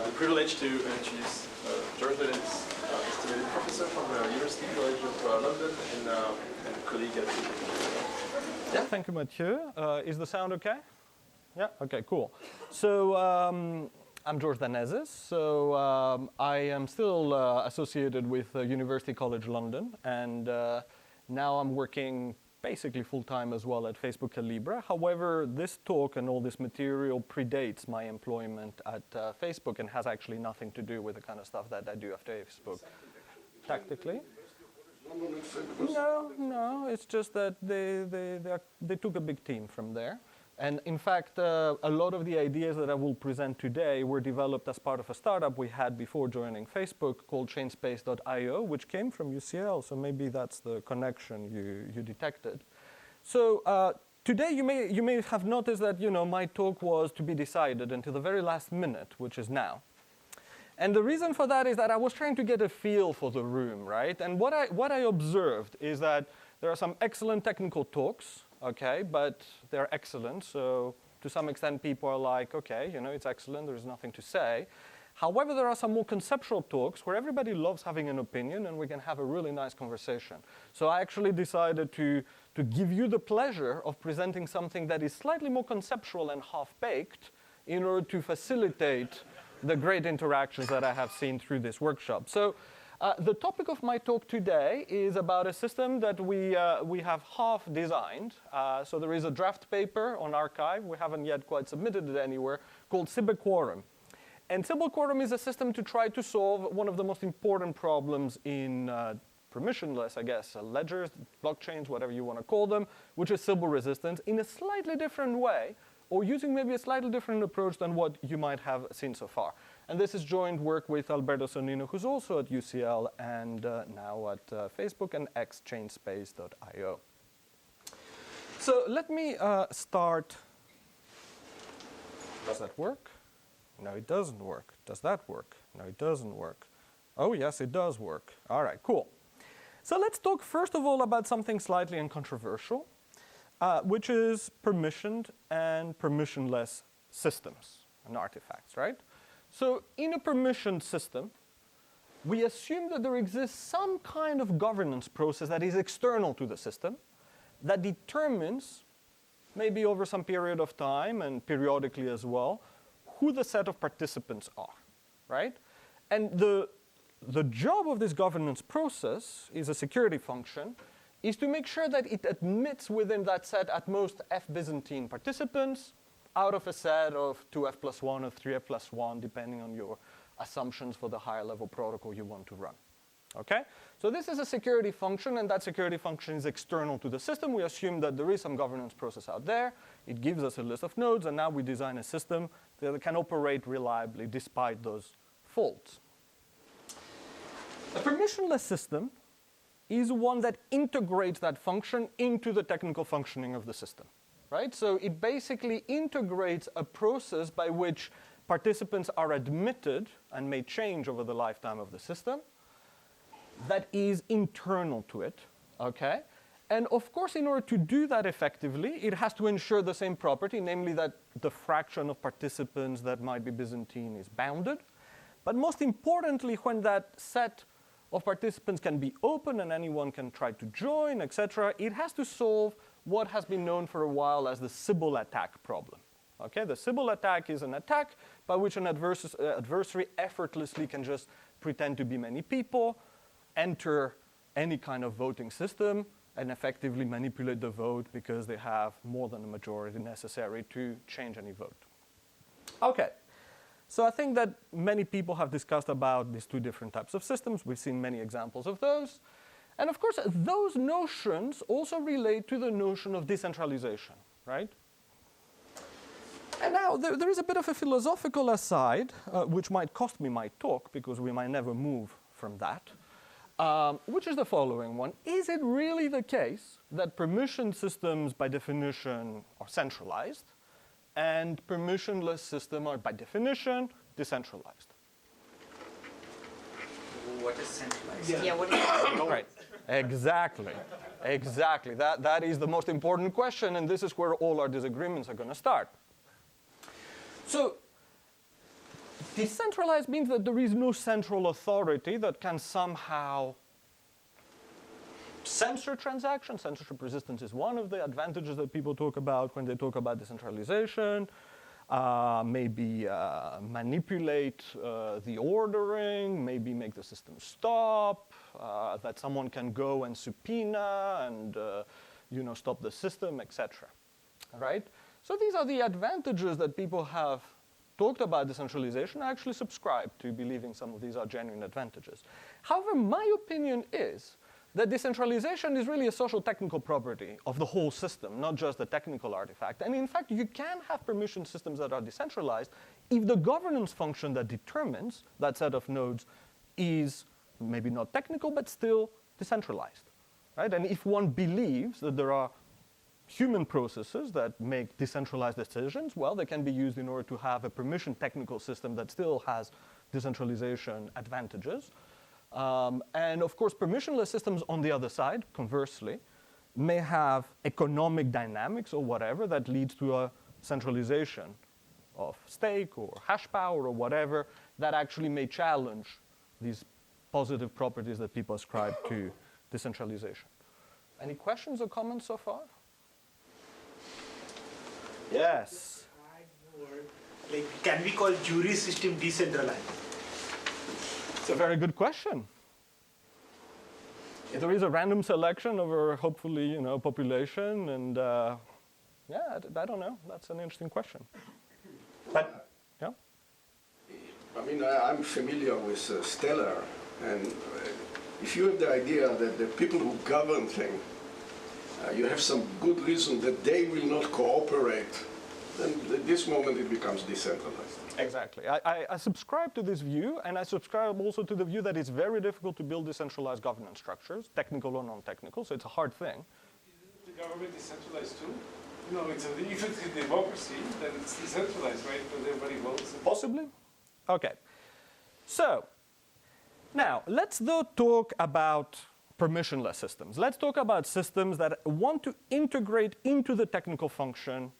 have the privilege to introduce George Lennis, estimated professor from the University College of London and colleague at Yeah, thank you, Mathieu. Is the sound okay? Yeah, okay, cool. So I'm George Lennis. So I am still associated with University College London, and now I'm working basically full-time as well at Facebook Calibra. However, this talk and all this material predates my employment at Facebook and has actually nothing to do with the kind of stuff that I do at Facebook. Tactically? No, it's just that they took a big team from there. And in fact, a lot of the ideas that I will present today were developed as part of a startup we had before joining Facebook called Chainspace.io, which came from UCL, so maybe that's the connection you detected. So today you may have noticed that my talk was to be decided until the very last minute, which is now. And the reason for that is that I was trying to get a feel for the room, right? And what I observed is that there are some excellent technical talks, okay, but they're excellent, so to some extent people are like, okay, it's excellent, there's nothing to say. However, there are some more conceptual talks where everybody loves having an opinion and we can have a really nice conversation. So I actually decided to give you the pleasure of presenting something that is slightly more conceptual and half-baked in order to facilitate the great interactions that I have seen through this workshop. So the topic of my talk today is about a system that we have half designed. So there is a draft paper on archive. We haven't yet quite submitted it anywhere, called SybilQuorum. And SybilQuorum is a system to try to solve one of the most important problems in permissionless, I guess, ledgers, blockchains, whatever you want to call them, which is Sybil resistance in a slightly different way, or using maybe a slightly different approach than what you might have seen so far. And this is joint work with Alberto Sonino, who's also at UCL and now at Facebook and Chainspace.io. So let me start. Does that work? No, it doesn't work. Does that work? No, it doesn't work. Oh, yes, it does work. All right, cool. So let's talk first of all about something slightly uncontroversial, which is permissioned and permissionless systems and artifacts, right? So in a permissioned system, we assume that there exists some kind of governance process that is external to the system that determines, maybe over some period of time and periodically as well, who the set of participants are, right? And the job of this governance process is a security function, is to make sure that it admits within that set at most F Byzantine participants out of a set of 2F plus 1 or 3F plus 1, depending on your assumptions for the higher level protocol you want to run. Okay? So this is a security function, and that security function is external to the system. We assume that there is some governance process out there. It gives us a list of nodes, and now we design a system that can operate reliably despite those faults. A permissionless system is one that integrates that function into the technical functioning of the system, right? So it basically integrates a process by which participants are admitted and may change over the lifetime of the system that is internal to it, okay? And of course, in order to do that effectively, it has to ensure the same property, namely that the fraction of participants that might be Byzantine is bounded. But most importantly, when that set of participants can be open and anyone can try to join, etc., it has to solve what has been known for a while as the Sybil Attack problem. Okay, the Sybil Attack is an attack by which an adversary effortlessly can just pretend to be many people, enter any kind of voting system, and effectively manipulate the vote because they have more than a majority necessary to change any vote. Okay. So I think that many people have discussed about these two different types of systems. We've seen many examples of those. And of course, those notions also relate to the notion of decentralization, right? And now there is a bit of a philosophical aside, which might cost me my talk because we might never move from that, which is the following one. Is it really the case that permission systems by definition are centralized and permissionless systems are, by definition, decentralized? What is centralized? Yeah, what is Right. Exactly. Exactly. That is the most important question, and this is where all our disagreements are going to start. So Decentralized means that there is no central authority that can somehow censor transactions. Censorship resistance is one of the advantages that people talk about when they talk about decentralization. Maybe manipulate the ordering, maybe make the system stop, that someone can go and subpoena and stop the system, etc. Right? So these are the advantages that people have talked about decentralization. I actually subscribe to believing some of these are genuine advantages. However, my opinion is that decentralization is really a social technical property of the whole system, not just a technical artifact. And in fact, you can have permission systems that are decentralized if the governance function that determines that set of nodes is maybe not technical, but still decentralized. Right? And if one believes that there are human processes that make decentralized decisions, well, they can be used in order to have a permission technical system that still has decentralization advantages. And of course, permissionless systems on the other side, conversely, may have economic dynamics or whatever that leads to a centralization of stake or hash power or whatever that actually may challenge these positive properties that people ascribe to decentralization. Any questions or comments so far? Yes. Like, can we call jury system decentralized? It's a very good question. Yeah. There is a random selection over, hopefully, population, and I don't know. That's an interesting question. But, yeah. I mean, I'm familiar with Stellar, and if you have the idea that the people who govern things, you have some good reason that they will not cooperate, then at this moment it becomes decentralized. Exactly. I subscribe to this view, and I subscribe also to the view that it's very difficult to build decentralized governance structures, technical or non-technical, so it's a hard thing. Isn't the government decentralized too? If it's a democracy, then it's decentralized, right? Because everybody votes. Possibly. Okay. So, now, let's though talk about permissionless systems. Let's talk about systems that want to integrate into the technical function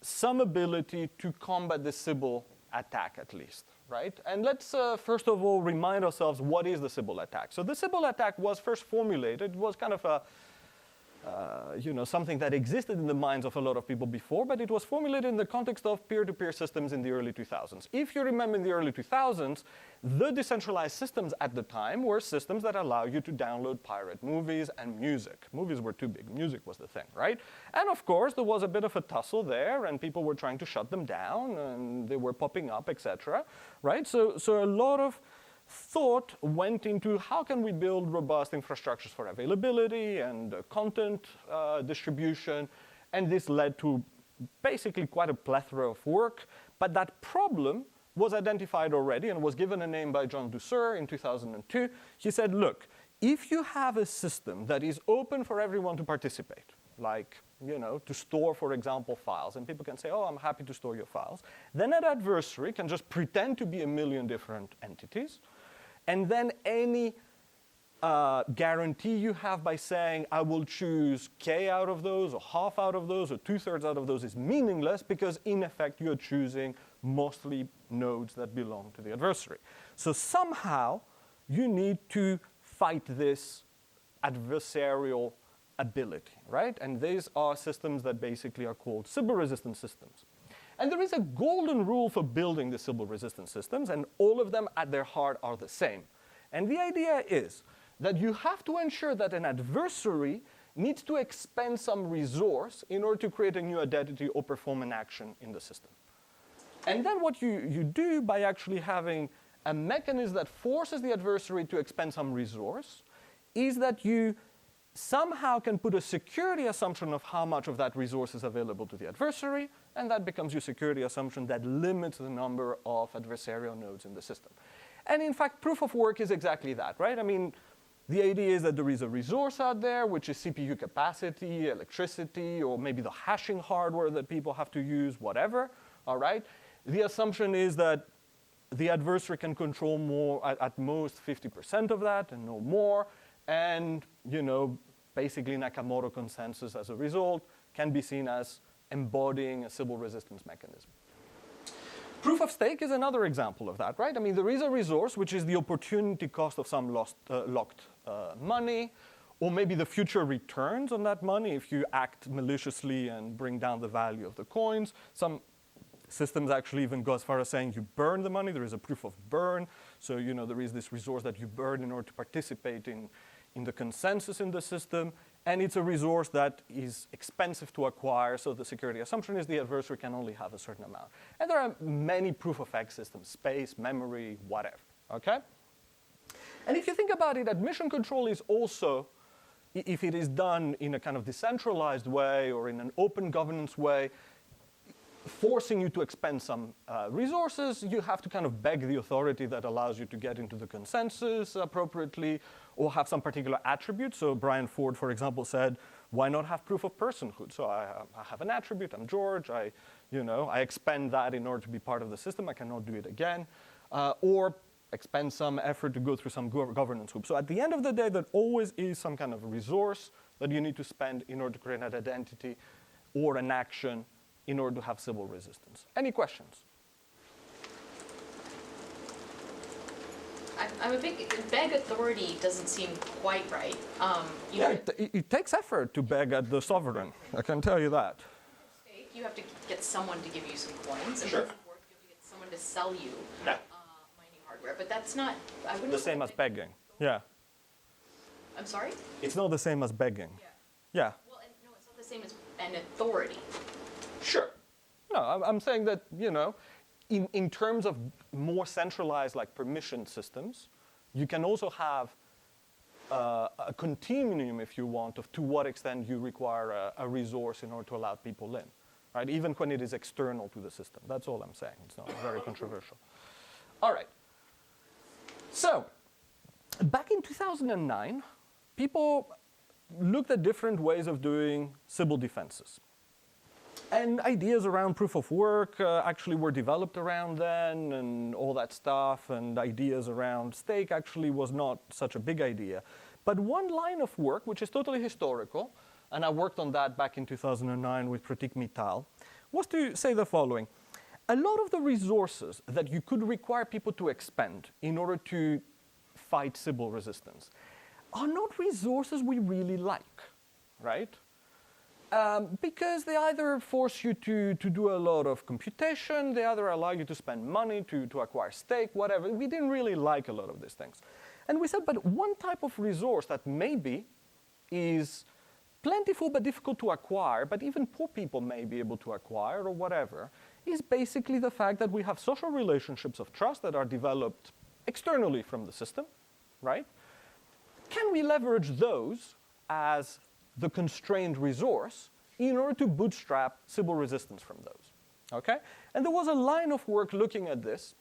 some ability to combat the Sybil attack, at least, right? And let's first of all remind ourselves what is the Sybil attack. So the Sybil attack was first formulated. It was kind of a something that existed in the minds of a lot of people before, but it was formulated in the context of peer-to-peer systems in the early 2000s. If you remember in the early 2000s, the decentralized systems at the time were systems that allow you to download pirate movies and music. Movies were too big. Music was the thing, right? And of course, there was a bit of a tussle there, and people were trying to shut them down, and they were popping up, etc., right? So a lot of thought went into how can we build robust infrastructures for availability and content distribution, and this led to basically quite a plethora of work. But that problem was identified already and was given a name by John Douceur in 2002. He said, look, if you have a system that is open for everyone to participate, like to store, for example, files, and people can say, oh, I'm happy to store your files, then an adversary can just pretend to be a million different entities. And then any guarantee you have by saying, I will choose K out of those, or half out of those, or 2/3 out of those is meaningless because, in effect, you're choosing mostly nodes that belong to the adversary. So somehow, you need to fight this adversarial ability, right? And these are systems that basically are called Sybil-resistant systems. And there is a golden rule for building the Sybil-resistant systems, and all of them at their heart are the same. And the idea is that you have to ensure that an adversary needs to expend some resource in order to create a new identity or perform an action in the system. And then what you do by actually having a mechanism that forces the adversary to expend some resource is that you somehow can put a security assumption of how much of that resource is available to the adversary, and that becomes your security assumption that limits the number of adversarial nodes in the system. And in fact, proof of work is exactly that, right? I mean, the idea is that there is a resource out there, which is CPU capacity, electricity, or maybe the hashing hardware that people have to use, whatever, all right? The assumption is that the adversary can control more, at most 50% of that and no more, and basically Nakamoto consensus as a result can be seen as embodying a Sybil resistance mechanism. Proof of stake is another example of that, right? I mean, there is a resource, which is the opportunity cost of some locked money, or maybe the future returns on that money if you act maliciously and bring down the value of the coins. Some systems actually even go as far as saying you burn the money. There is a proof of burn. So, there is this resource that you burn in order to participate in the consensus in the system. And it's a resource that is expensive to acquire. So the security assumption is the adversary can only have a certain amount. And there are many proof of X systems, space, memory, whatever, okay? And if you think about it, admission control is also, if it is done in a kind of decentralized way or in an open governance way, forcing you to expend some resources, you have to kind of beg the authority that allows you to get into the consensus appropriately or have some particular attribute. So Brian Ford, for example, said, why not have proof of personhood? So I have an attribute, I'm George, I expend that in order to be part of the system, I cannot do it again. Or expend some effort to go through some governance hoops. So at the end of the day, there always is some kind of resource that you need to spend in order to create an identity or an action in order to have Sybil resistance. Any questions? I'm a big beg authority doesn't seem quite right. It takes effort to beg at the sovereign. I can tell you that. You have to get someone to give you some coins. And Sure. it doesn't work. You have to get someone to sell you Yeah. mining hardware. But that's not. I wouldn't. The same as begging. Yeah. I'm sorry. It's not the same as begging. Yeah. Well, no, it's not the same as an authority. Sure. No, I'm saying that, in terms of more centralized, like permission systems, you can also have a continuum, if you want, of to what extent you require a resource in order to allow people in, right? Even when it is external to the system. That's all I'm saying. It's not very controversial. All right. So, back in 2009, people looked at different ways of doing Sybil defenses. And ideas around proof of work actually were developed around then and all that stuff, and ideas around stake actually was not such a big idea. But one line of work, which is totally historical, and I worked on that back in 2009 with Pratik Mittal, was to say the following. A lot of the resources that you could require people to expend in order to fight Sybil resistance are not resources we really like, right? Because they either force you to do a lot of computation, they either allow you to spend money to acquire stake, whatever. We didn't really like a lot of these things. And we said, but one type of resource that maybe is plentiful but difficult to acquire, but even poor people may be able to acquire or whatever, is basically the fact that we have social relationships of trust that are developed externally from the system, right? Can we leverage those as the constrained resource in order to bootstrap Sybil resistance from those, okay? And there was a line of work looking at this,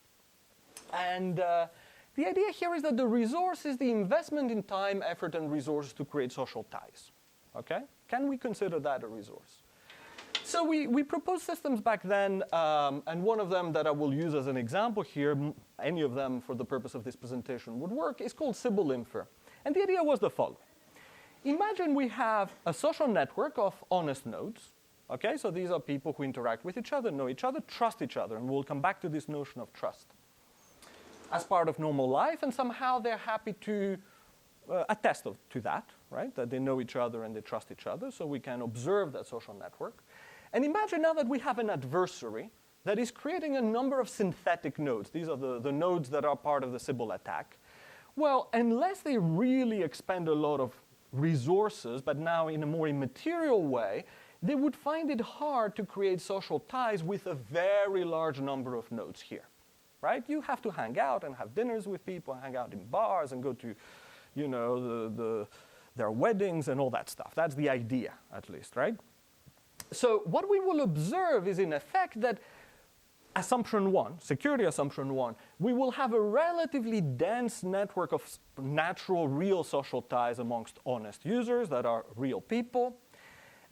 and the idea here is that the resource is the investment in time, effort, and resources to create social ties, okay? Can we consider that a resource? So we proposed systems back then, and one of them that I will use as an example here, any of them for the purpose of this presentation would work, is called Sybil Infer. And the idea was the following. Imagine we have a social network of honest nodes, okay? So these are people who interact with each other, know each other, trust each other, and we'll come back to this notion of trust as part of normal life, and somehow they're happy to attest to that, right? That they know each other and they trust each other, so we can observe that social network. And imagine now that we have an adversary that is creating a number of synthetic nodes. These are the nodes that are part of the Sybil attack. Well, unless they really expend a lot of resources, but now in a more immaterial way, they would find it hard to create social ties with a very large number of nodes here, right? You have to hang out and have dinners with people, hang out in bars and go to, their weddings and all that stuff. That's the idea, at least, right? So what we will observe is, in effect, that assumption one, security assumption one, we will have a relatively dense network of natural, real social ties amongst honest users that are real people.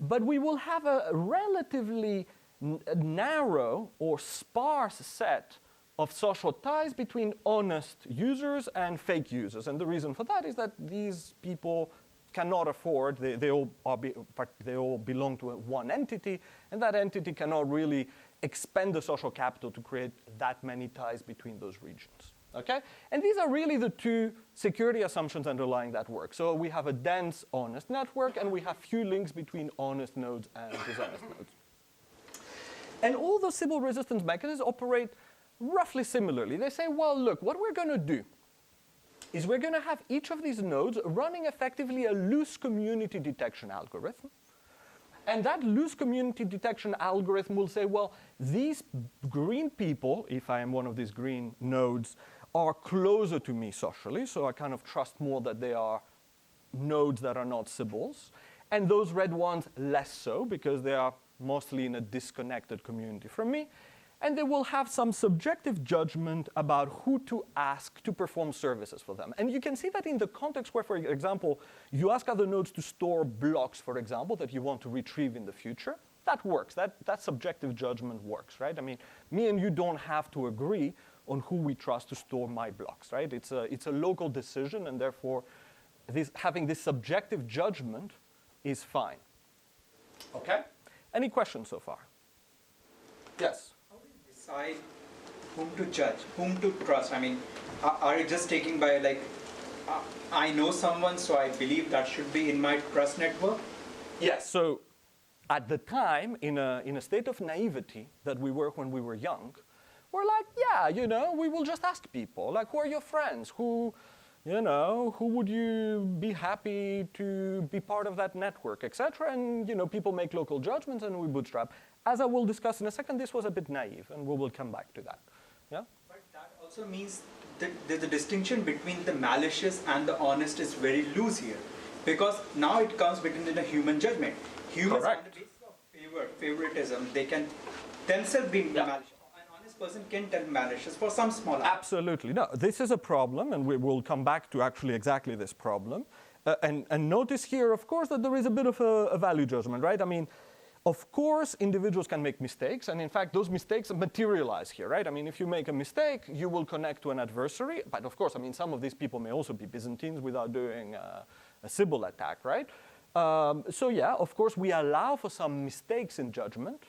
But we will have a relatively narrow or sparse set of social ties between honest users and fake users. And the reason for that is that these people cannot afford, they all belong to one entity, and that entity cannot really expend the social capital to create that many ties between those regions. Okay? And these are really the two security assumptions underlying that work. So we have a dense, honest network, and we have few links between honest nodes and dishonest nodes. And all those Sybil resistance mechanisms operate roughly similarly. They say, well, look, what we're going to do is we're going to have each of these nodes running effectively a loose community detection algorithm. And that loose community detection algorithm will say, well, these green people, if I am one of these green nodes, are closer to me socially, so I kind of trust more that they are nodes that are not Sybils. And those red ones, less so, because they are mostly in a disconnected community from me. And they will have some subjective judgment about who to ask to perform services for them. And you can see that in the context where, for example, you ask other nodes to store blocks, for example, that you want to retrieve in the future. That works. That subjective judgment works, right? I mean, me and you don't have to agree on who we trust to store my blocks, right? It's a local decision, and therefore having this subjective judgment is fine. Okay? Any questions so far? Yes? Decide whom to judge, whom to trust? I mean, are you just taking by like, I know someone, so I believe that should be in my trust network? Yes. So at the time, in a state of naivety that we were when we were young, we're like, yeah, you know, we will just ask people, like, who are your friends? Who would you be happy to be part of that network, etc. And, you know, people make local judgments and we bootstrap. As I will discuss in a second, this was a bit naive, and we will come back to that. Yeah? But that also means that the distinction between the malicious and the honest is very loose here. Because now it comes between the human judgment. Humans, on the basis of favoritism, they can themselves be malicious. An honest person can tell malicious for some small amount. Absolutely. No, this is a problem, and we will come back to actually exactly this problem. And notice here, of course, that there is a bit of a value judgment, right? I mean, of course, individuals can make mistakes, and in fact, those mistakes materialize here, right? I mean, if you make a mistake, you will connect to an adversary, but of course, I mean, some of these people may also be Byzantines without doing a Sybil attack, right? So yeah, of course, we allow for some mistakes in judgment,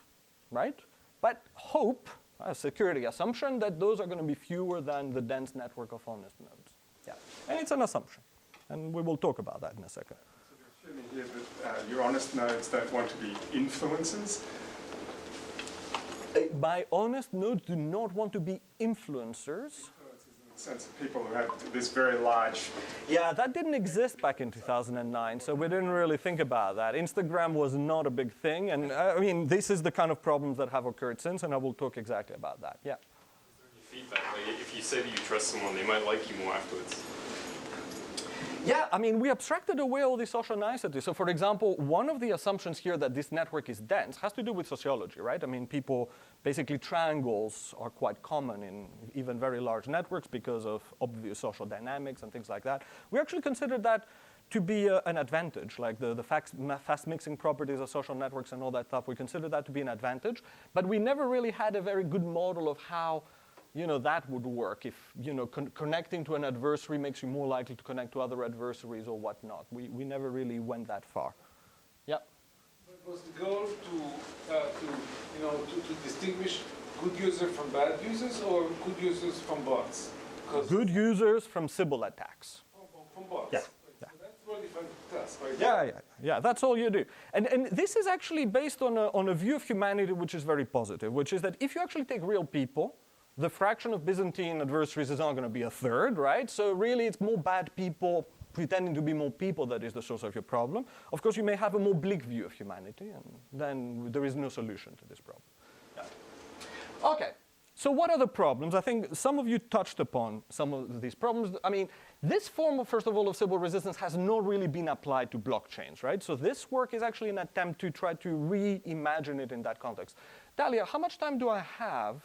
right? But hope, a security assumption, that those are going to be fewer than the dense network of honest nodes. Yeah, and it's an assumption, and we will talk about that in a second. Here that your honest nodes don't want to be influencers. My honest nodes do not want to be influencers. Influencers in the sense of people who have this very large... Yeah, that didn't exist back in 2009, so we didn't really think about that. Instagram was not a big thing, and I mean, this is the kind of problems that have occurred since, and I will talk exactly about that. Yeah. Is there any feedback? Like, if you say that you trust someone, they might like you more afterwards. Yeah, I mean, we abstracted away all the social niceties. So for example, one of the assumptions here that this network is dense has to do with sociology, right? I mean, basically triangles are quite common in even very large networks because of obvious social dynamics and things like that. We actually considered that to be an advantage, like the fast mixing properties of social networks and all that stuff. We considered that to be an advantage, but we never really had a very good model of how that would work if, connecting to an adversary makes you more likely to connect to other adversaries or whatnot. We never really went that far. Yeah? But was the goal to distinguish good users from bad users or good users from bots? Good users from Sybil attacks. From bots? Yeah. So that's really fun task, right? Yeah, that's all you do. And this is actually based on a view of humanity which is very positive, which is that if you actually take real people, the fraction of Byzantine adversaries is not going to be a third, right? So really, it's more bad people pretending to be more people that is the source of your problem. Of course, you may have a more bleak view of humanity, and then there is no solution to this problem. Yeah. Okay, so what are the problems? I think some of you touched upon some of these problems. I mean, this form, first of all, of Sybil resistance has not really been applied to blockchains, right? So this work is actually an attempt to try to reimagine it in that context. Dalia, how much time do I have?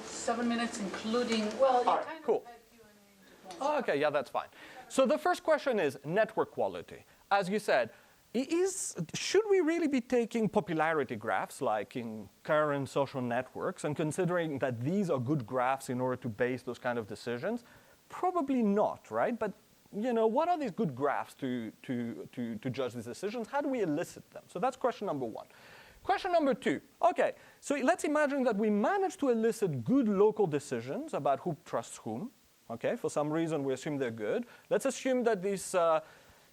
7 minutes, including, well, you All right, kind cool. of had Q&A. Okay, yeah, that's fine. So the first question is network quality. As you said, should we really be taking popularity graphs like in current social networks and considering that these are good graphs in order to base those kind of decisions? Probably not, right? But what are these good graphs to judge these decisions? How do we elicit them? So that's question number one. Question number 2. Okay, so let's imagine that we managed to elicit good local decisions about who trusts whom. Okay, for some reason we assume they're good. Let's assume that this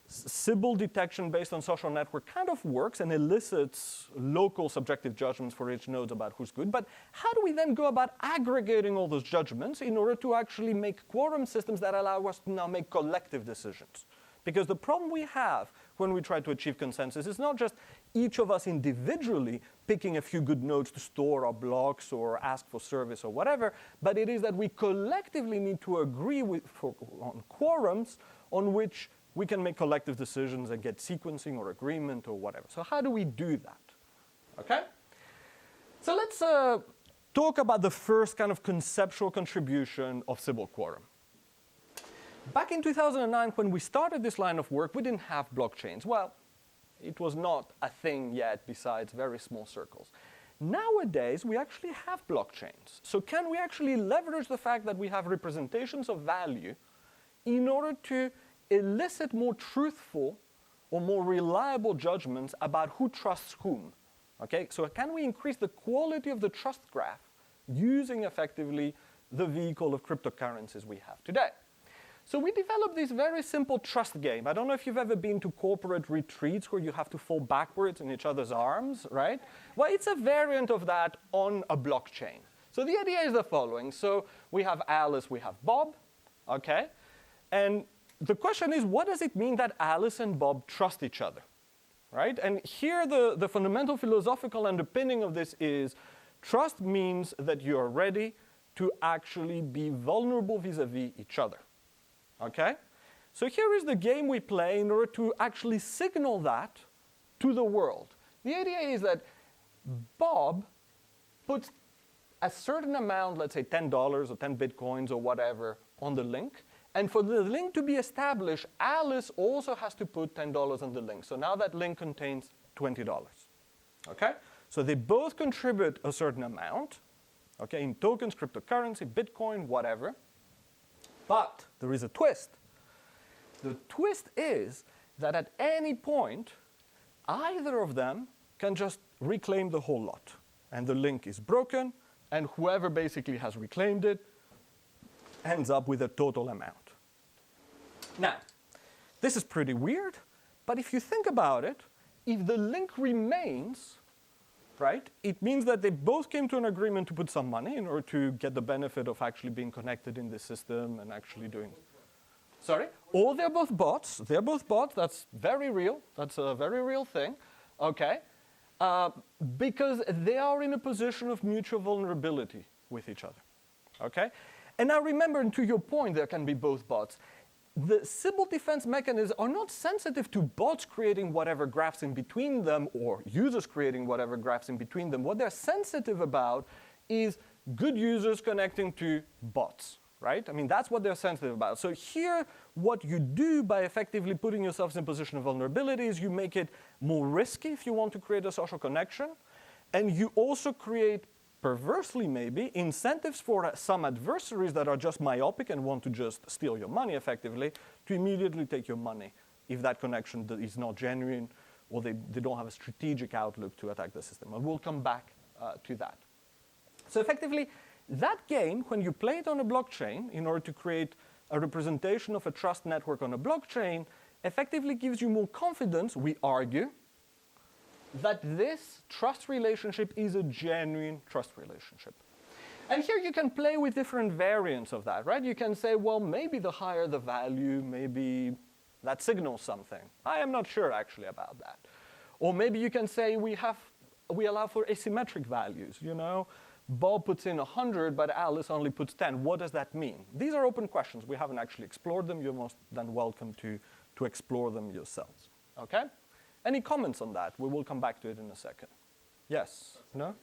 Sybil detection based on social network kind of works and elicits local subjective judgments for each node about who's good. But how do we then go about aggregating all those judgments in order to actually make quorum systems that allow us to now make collective decisions? Because the problem we have when we try to achieve consensus is not just each of us individually picking a few good nodes to store our blocks or ask for service or whatever, but it is that we collectively need to agree on quorums on which we can make collective decisions and get sequencing or agreement or whatever. So how do we do that? Okay? So let's talk about the first kind of conceptual contribution of SybilQuorum. Back in 2009, when we started this line of work, we didn't have blockchains. Well, it was not a thing yet besides very small circles. Nowadays, we actually have blockchains. So can we actually leverage the fact that we have representations of value in order to elicit more truthful or more reliable judgments about who trusts whom? Okay, so can we increase the quality of the trust graph using effectively the vehicle of cryptocurrencies we have today? So we developed this very simple trust game. I don't know if you've ever been to corporate retreats where you have to fall backwards in each other's arms, right? Well, it's a variant of that on a blockchain. So the idea is the following. So we have Alice, we have Bob, okay? And the question is, what does it mean that Alice and Bob trust each other, right? And here the fundamental philosophical underpinning of this is trust means that you're ready to actually be vulnerable vis-a-vis each other. Okay? So here is the game we play in order to actually signal that to the world. The idea is that Bob puts a certain amount, let's say $10 or 10 bitcoins or whatever, on the link. And for the link to be established, Alice also has to put $10 on the link. So now that link contains $20. Okay? So they both contribute a certain amount, okay, in tokens, cryptocurrency, Bitcoin, whatever. But there is a twist. The twist is that at any point, either of them can just reclaim the whole lot. And the link is broken, and whoever basically has reclaimed it ends up with a total amount. Now, this is pretty weird, but if you think about it, if the link remains, right, it means that they both came to an agreement to put some money in order to get the benefit of actually being connected in the system and actually doing. Sorry? Or they're both bots. They're both bots. That's very real. That's a very real thing. Okay? Because they are in a position of mutual vulnerability with each other. Okay? And now remember, and to your point, there can be both bots. The Sybil defense mechanisms are not sensitive to bots creating whatever graphs in between them or users creating whatever graphs in between them. What they're sensitive about is good users connecting to bots, right? I mean, that's what they're sensitive about. So here, what you do by effectively putting yourselves in a position of vulnerability is you make it more risky if you want to create a social connection, and you also create, perversely maybe, incentives for some adversaries that are just myopic and want to just steal your money effectively to immediately take your money if that connection is not genuine or they don't have a strategic outlook to attack the system. And we'll come back to that. So effectively, that game, when you play it on a blockchain in order to create a representation of a trust network on a blockchain, effectively gives you more confidence, we argue, that this trust relationship is a genuine trust relationship. And here you can play with different variants of that, right? You can say, well, maybe the higher the value, maybe that signals something. I am not sure actually about that. Or maybe you can say we allow for asymmetric values, you know? Bob puts in 100, but Alice only puts 10. What does that mean? These are open questions. We haven't actually explored them. You're most than welcome to explore them yourselves, okay? Any comments on that? We will come back to it in a second. Yes? No?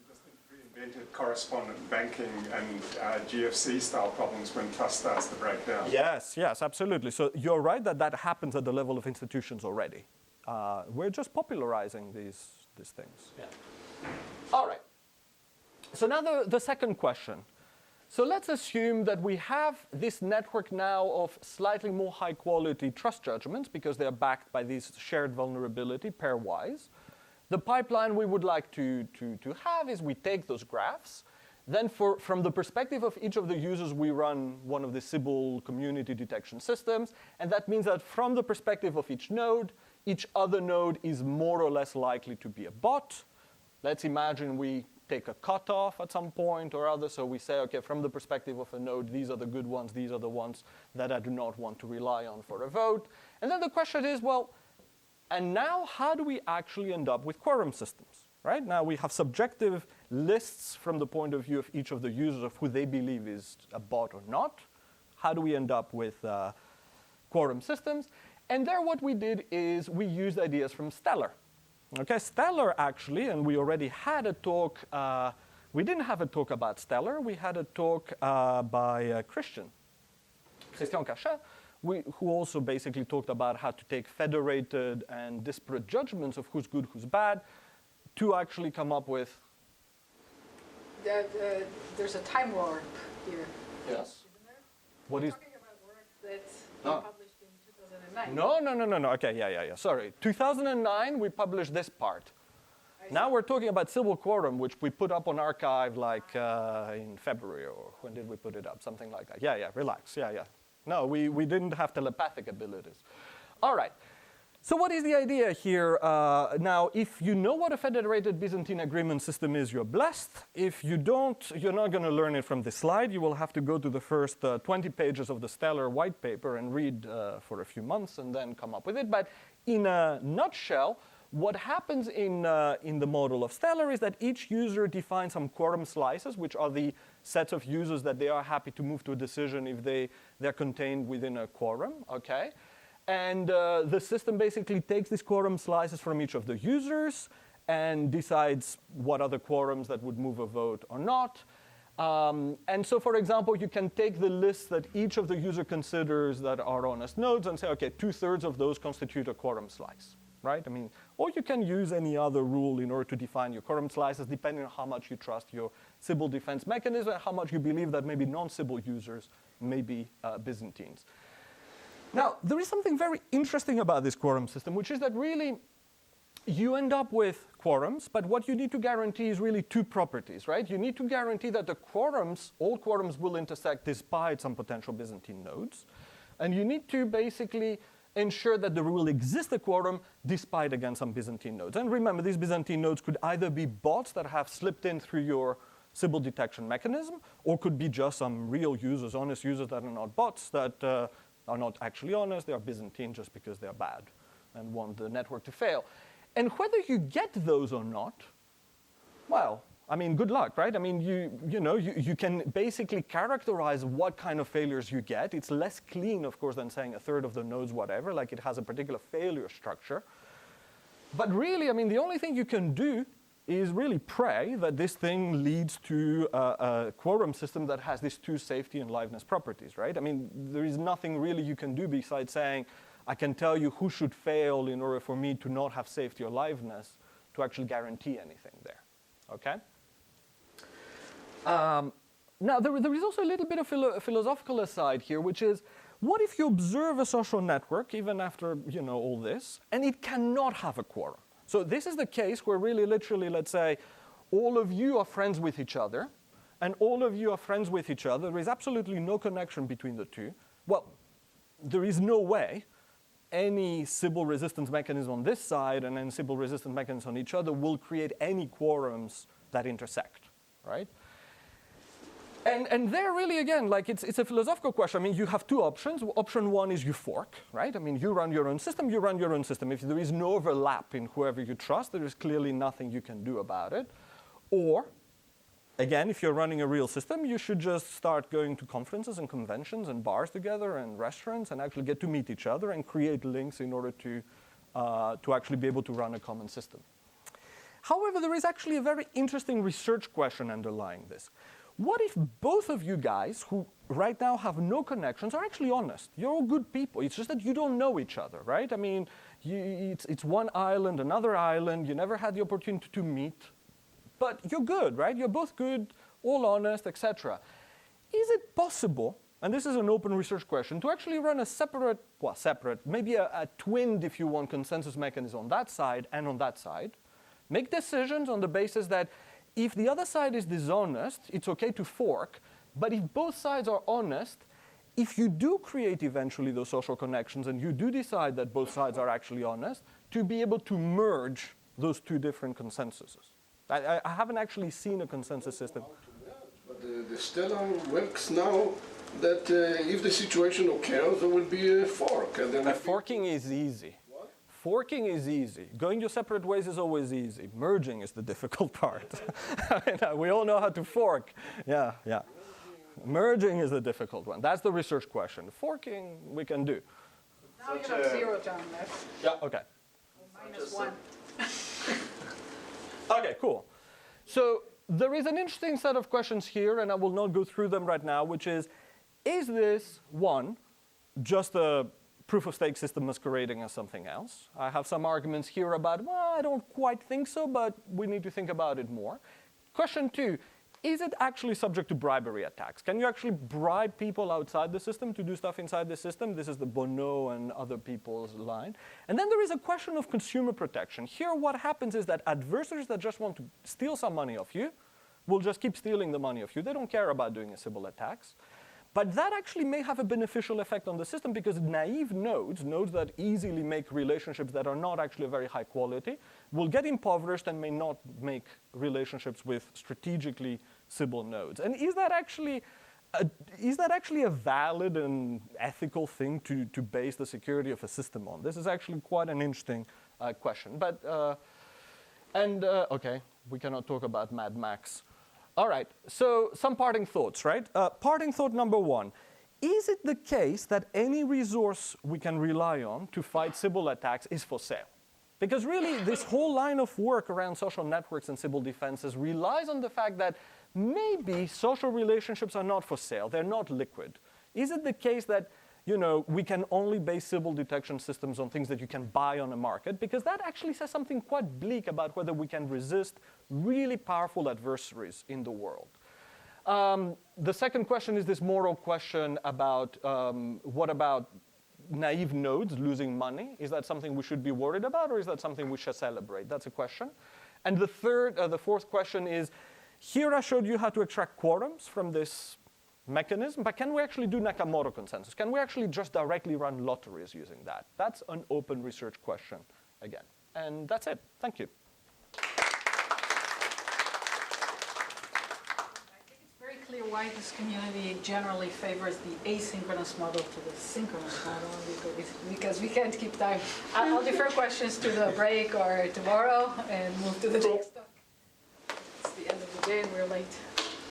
Reinvented correspondent banking and GFC-style problems when trust starts to break down. Yes, yes, absolutely. So you're right that happens at the level of institutions already. We're just popularizing these things. Yeah. All right. So now the second question. So let's assume that we have this network now of slightly more high quality trust judgments because they're backed by this shared vulnerability pairwise. the pipeline we would like to have is we take those graphs. Then from the perspective of each of the users, we run one of the Sybil community detection systems. And that means that from the perspective of each node, each other node is more or less likely to be a bot. Let's imagine we take a cutoff at some point or other. So we say, OK, from the perspective of a node, these are the good ones. These are the ones that I do not want to rely on for a vote. And then the question is, well, and now how do we actually end up with quorum systems? Right? Now we have subjective lists from the point of view of each of the users of who they believe is a bot or not. How do we end up with quorum systems? And there what we did is we used ideas from Stellar. Okay, Stellar actually, and we already had a talk, we didn't have a talk about Stellar, we had a talk by Christian Cachet, who also basically talked about how to take federated and disparate judgments of who's good, who's bad, to actually come up with. There's a time warp here. Yes. Isn't there? What We're is? talking about work that's Ah. published in 2009. No. Okay, yeah. Sorry. 2009, we published this part. Now we're talking about SybilQuorum, which we put up on archive like in February, or when did we put it up? Something like that. Yeah, relax. Yeah. No, we didn't have telepathic abilities. All right. So what is the idea here? Now, if you know what a federated Byzantine agreement system is, you're blessed. If you don't, you're not going to learn it from this slide. You will have to go to the first 20 pages of the Stellar white paper and read for a few months and then come up with it. But in a nutshell, what happens in the model of Stellar is that each user defines some quorum slices, which are the sets of users that they are happy to move to a decision if they're contained within a quorum, okay? And the system basically takes these quorum slices from each of the users and decides what are the quorums that would move a vote or not. And so, for example, you can take the list that each of the user considers that are honest nodes and say, OK, 2/3 of those constitute a quorum slice, right? I mean, or you can use any other rule in order to define your quorum slices, depending on how much you trust your Sybil defense mechanism and how much you believe that maybe non-Sybil users may be Byzantines. Now, there is something very interesting about this quorum system, which is that really you end up with quorums, but what you need to guarantee is really two properties, right? You need to guarantee that the quorums, all quorums will intersect despite some potential Byzantine nodes. And you need to basically ensure that there will exist a quorum despite, again, some Byzantine nodes. And remember, these Byzantine nodes could either be bots that have slipped in through your Sybil detection mechanism, or could be just some real users, honest users that are not bots, that are not actually honest, they are Byzantine just because they are bad and want the network to fail. And whether you get those or not, well, I mean, good luck, right? I mean, you can basically characterize what kind of failures you get. It's less clean, of course, than saying 1/3 of the nodes, whatever, like it has a particular failure structure. But really, I mean, the only thing you can do is really pray that this thing leads to a quorum system that has these two safety and liveness properties, right? I mean, there is nothing really you can do besides saying, I can tell you who should fail in order for me to not have safety or liveness to actually guarantee anything there, okay? Now, there is also a little bit of a philosophical aside here, which is, what if you observe a social network, even after all this, and it cannot have a quorum? So this is the case where really literally, let's say, all of you are friends with each other, and all of you are friends with each other. There is absolutely no connection between the two. Well, there is no way any Sybil resistance mechanism on this side and any Sybil resistance mechanism on each other will create any quorums that intersect, right? And there really, again, like it's a philosophical question. I mean, you have two options. Option one is you fork, right? I mean, you run your own system, you run your own system. If there is no overlap in whoever you trust, there is clearly nothing you can do about it. Or, again, if you're running a real system, you should just start going to conferences and conventions and bars together and restaurants and actually get to meet each other and create links in order to actually be able to run a common system. However, there is actually a very interesting research question underlying this. What if both of you guys, who right now have no connections, are actually honest? You're all good people. It's just that you don't know each other, right? I mean, it's one island, another island. You never had the opportunity to meet. But you're good, right? You're both good, all honest, etc. Is it possible, and this is an open research question, to actually run a separate, maybe a twinned, if you want, consensus mechanism on that side and on that side? Make decisions on the basis that if the other side is dishonest, it's okay to fork, but if both sides are honest, if you do create eventually those social connections and you do decide that both sides are actually honest, to be able to merge those two different consensuses. I haven't actually seen a consensus system. But the Stellar works now that if the situation occurs, there will be a fork. And then forking is easy. What? Forking is easy. Going your separate ways is always easy. Merging is the difficult part. We all know how to fork. Yeah, yeah. Merging is the difficult one. That's the research question. Forking, we can do. Now you have 0 John left. Yeah, okay. Minus 1. Okay, cool. So there is an interesting set of questions here, and I will not go through them right now, which is this, one, just a proof-of-stake system masquerading as something else? I have some arguments here about, well, I don't quite think so, but we need to think about it more. Question two, is it actually subject to bribery attacks? Can you actually bribe people outside the system to do stuff inside the system? This is the Bono and other people's line. And then there is a question of consumer protection. Here what happens is that adversaries that just want to steal some money off you will just keep stealing the money off you. They don't care about doing a Sybil attacks. But that actually may have a beneficial effect on the system because naive nodes, nodes that easily make relationships that are not actually very high quality, will get impoverished and may not make relationships with strategically Sybil nodes. And is that actually a valid and ethical thing to base the security of a system on? This is actually quite an interesting question. But, okay, we cannot talk about Mad Max. All right, so some parting thoughts, right? Parting thought number one, is it the case that any resource we can rely on to fight Sybil attacks is for sale? Because really, this whole line of work around social networks and Sybil defenses relies on the fact that maybe social relationships are not for sale, they're not liquid. Is it the case that we can only base Sybil detection systems on things that you can buy on a market? Because that actually says something quite bleak about whether we can resist really powerful adversaries in the world. The second question is this moral question about what about naive nodes losing money? Is that something we should be worried about, or is that something we should celebrate? That's a question. And the fourth question is, here I showed you how to extract quorums from this mechanism, but can we actually do Nakamoto consensus? Can we actually just directly run lotteries using that? That's an open research question again. And that's it. Thank you. I think it's very clear why this community generally favors the asynchronous model to the synchronous model, because we can't keep time. I'll defer questions to the break or tomorrow and move to the next talk. It's the end of the day and we're late.